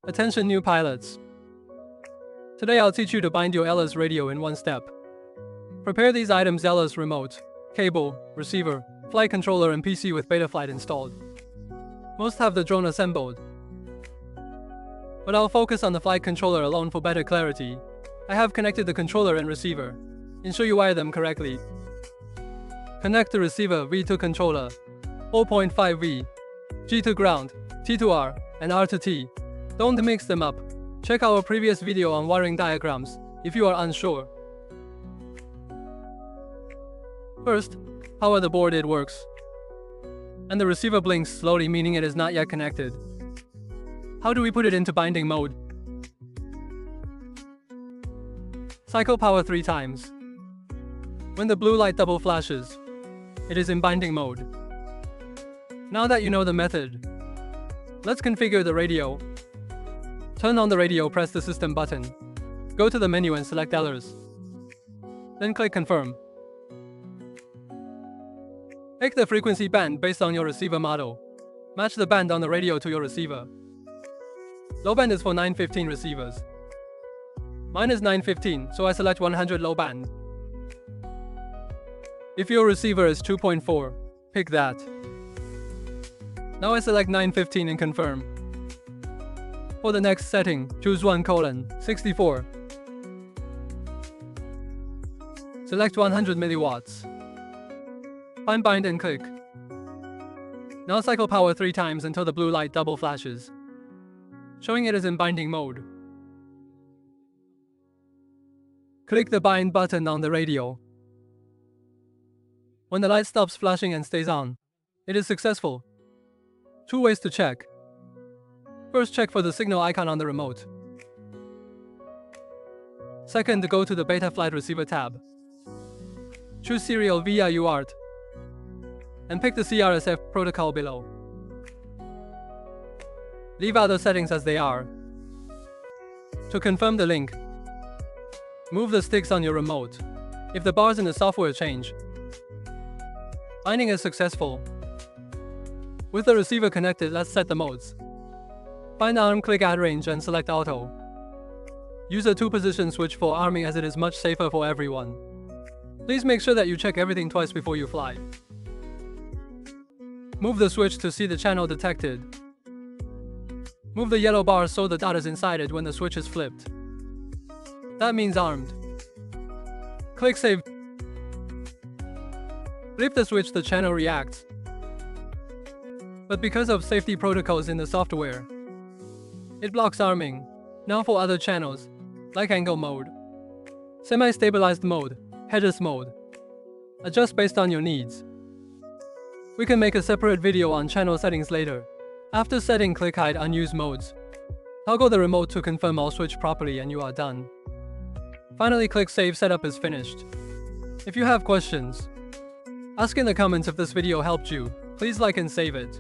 Attention new pilots. Today I'll teach you to bind your ELRS radio in one step. Prepare these items: ELRS remote, cable, receiver, flight controller and PC with Betaflight installed. Most have the drone assembled, but I'll focus on the flight controller alone for better clarity. I have connected the controller and receiver. Ensure you wire them correctly. Connect the receiver V to controller, 4.5 V, G to ground, T to R, and R to T. Don't mix them up. Check our previous video on wiring diagrams if you are unsure. First, power the board. It works, and the receiver blinks slowly, meaning it is not yet connected. How do we put it into binding mode? Cycle power 3 times. When the blue light double flashes, it is in binding mode. Now that you know the method, let's configure the radio. Turn on the radio, press the system button. Go to the menu and select ELRS. Then click confirm. Pick the frequency band based on your receiver model. Match the band on the radio to your receiver. Low band is for 915 receivers. Mine is 915, so I select 100 low band. If your receiver is 2.4, pick that. Now I select 915 and confirm. For the next setting, choose 1:64. Select 100 milliwatts. Find bind and click. Now cycle power 3 times until the blue light double flashes, showing it is in binding mode. Click the bind button on the radio. When the light stops flashing and stays on, it is successful. 2 ways to check. First, check for the signal icon on the remote. Second, go to the Betaflight receiver tab. Choose serial via UART and pick the CRSF protocol below. Leave out the settings as they are. To confirm the link, move the sticks on your remote. If the bars in the software change, binding is successful. With the receiver connected, let's set the modes. Find arm, click add range and select auto. Use a 2-position switch for arming as it is much safer for everyone. Please make sure that you check everything twice before you fly. Move the switch to see the channel detected. Move the yellow bar so the dot is inside it when the switch is flipped. That means armed. Click save. Flip the switch, the channel reacts. But because of safety protocols in the software, it blocks arming. Now for other channels, like angle mode, semi-stabilized mode, headless mode, adjust based on your needs. We can make a separate video on channel settings later. After setting, click hide unused modes. Toggle the remote to confirm all switched properly and you are done. Finally, click save. Setup is finished. If you have questions, ask in the comments. If this video helped you, please like and save it.